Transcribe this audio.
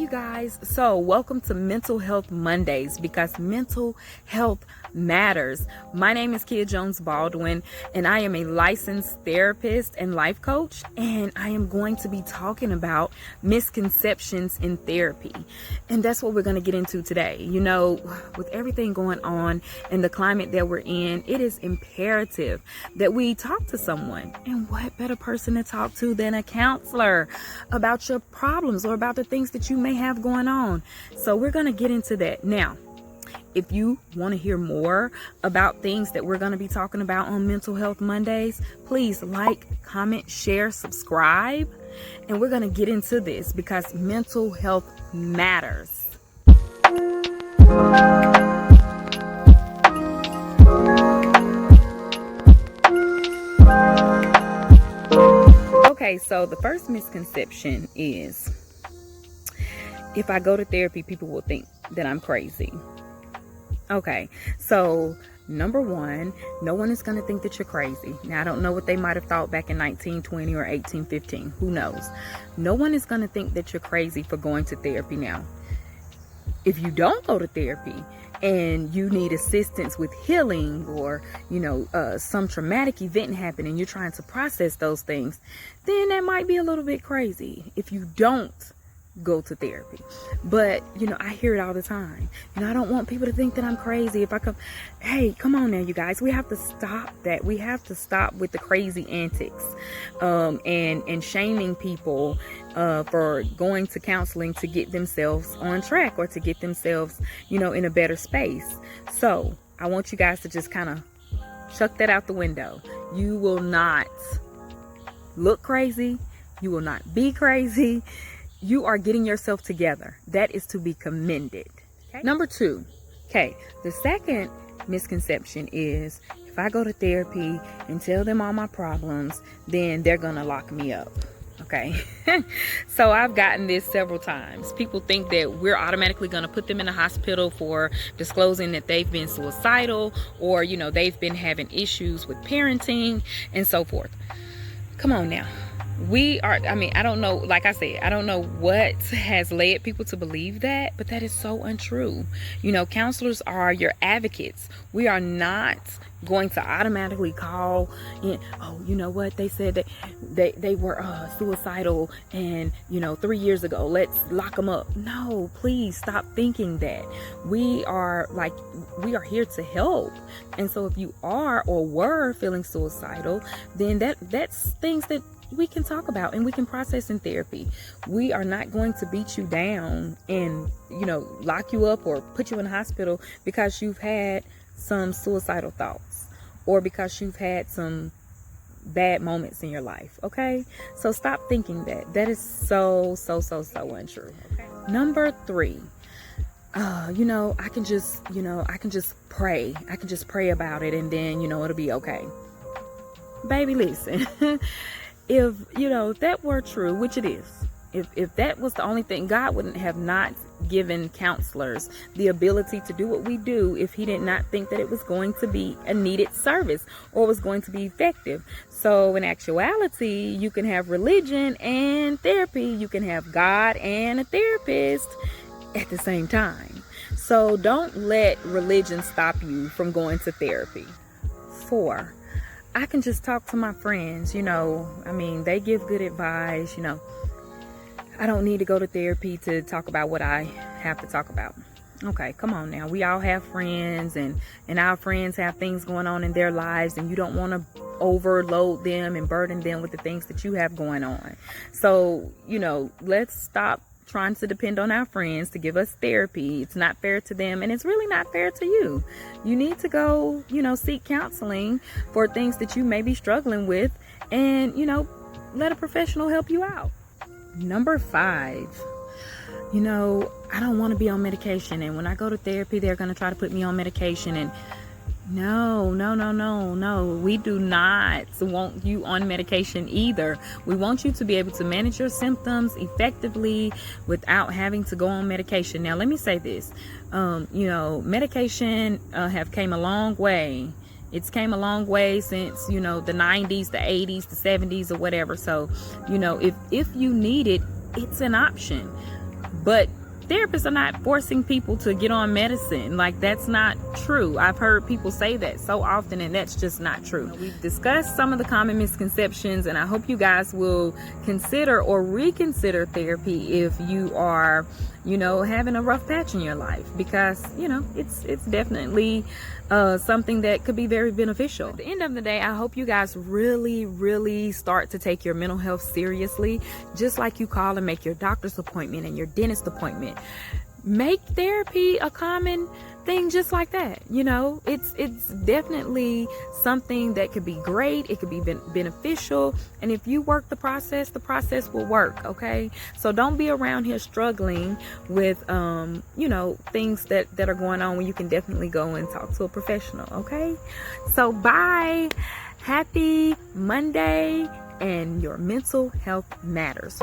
you guys. So welcome to Mental Health Mondays, because mental health matters. My name is Kia Jones Baldwin, and I am a licensed therapist and life coach, and I am going to be talking about misconceptions in therapy. And that's what we're going to get into today. You know, with everything going on and the climate that we're in, it is imperative that we talk to someone. And what better person to talk to than a counselor about your problems or about the things that you may have going on. So we're going to get into that now. If you want to hear more about things that we're going to be talking about on Mental Health Mondays, please like, comment, share, subscribe. And we're going to get into this because mental health matters. Okay, so the first misconception is if I go to therapy, people will think that I'm crazy. Okay, so number one, no one is going to think that you're crazy. Now, I don't know what they might have thought back in 1920 or 1815. Who knows? No one is going to think that you're crazy for going to therapy. Now, if you don't go to therapy and you need assistance with healing, or, you know, some traumatic event happened and you're trying to process those things, then that might be a little bit crazy if you don't go to therapy. But, you know, I hear it all the time. You know, I don't want people to think that I'm crazy if I come. Hey, come on now, you guys. We have to stop that. We have to stop with the crazy antics and shaming people for going to counseling to get themselves on track or to get themselves, you know, in a better space. So I want you guys to just kind of chuck that out the window. You will not look crazy. You will not be crazy. You are getting yourself together. That is to be commended. Okay? Number two. Okay. The second misconception is if I go to therapy and tell them all my problems, then they're going to lock me up. Okay. So I've gotten this several times. People think that we're automatically going to put them in a hospital for disclosing that they've been suicidal, or, you know, they've been having issues with parenting and so forth. Come on now. I don't know, like I said, I don't know what has led people to believe that, but that is so untrue. You know, counselors are your advocates. We are not going to automatically call in, oh, you know what, they said that they were suicidal and, you know, 3 years ago, let's lock them up. No, please stop thinking that. We are here to help. And so if you are or were feeling suicidal, then that's things that we can talk about and we can process in therapy. We are not going to beat you down and, you know, lock you up or put you in a hospital because you've had some suicidal thoughts or because you've had some bad moments in your life. Okay, so stop thinking that. That is so untrue. Okay. Number three, you know, I can just pray. I can just pray about it and then, you know, it'll be okay. Baby, listen. If, you know, that were true, which it is, if that was the only thing, God wouldn't have not given counselors the ability to do what we do if he did not think that it was going to be a needed service or was going to be effective. So in actuality, you can have religion and therapy. You can have God and a therapist at the same time. So don't let religion stop you from going to therapy. 4, I can just talk to my friends, you know, I mean, they give good advice, you know. I don't need to go to therapy to talk about what I have to talk about. Okay, come on now. We all have friends and our friends have things going on in their lives, and you don't want to overload them and burden them with the things that you have going on. So, you know, let's stop trying to depend on our friends to give us therapy. It's not fair to them, and it's really not fair to you. You need to go, you know, seek counseling for things that you may be struggling with, and, you know, let a professional help you out. Number 5, you know, I don't want to be on medication, and when I go to therapy, they're going to try to put me on medication, and no. We do not want you on medication either. We want you to be able to manage your symptoms effectively without having to go on medication. Now, let me say this. You know, medication have came a long way. It's came a long way since, you know, the 90s, the 80s, the 70s or whatever. So, you know, if you need it, it's an option. But therapists are not forcing people to get on medicine. Like, that's not true. I've heard people say that so often, and that's just not true. We've discussed some of the common misconceptions, and I hope you guys will consider or reconsider therapy if you are, having a rough patch in your life, because, it's definitely something that could be very beneficial. At the end of the day, I hope you guys really, really start to take your mental health seriously, just like you call and make your doctor's appointment and your dentist appointment. Make therapy a common thing just like that. It's definitely something that could be great. It could be beneficial, and if you work the process will work. Okay, so don't be around here struggling with things that are going on, when you can definitely go and talk to a professional. Okay, so bye, happy Monday, and your mental health matters.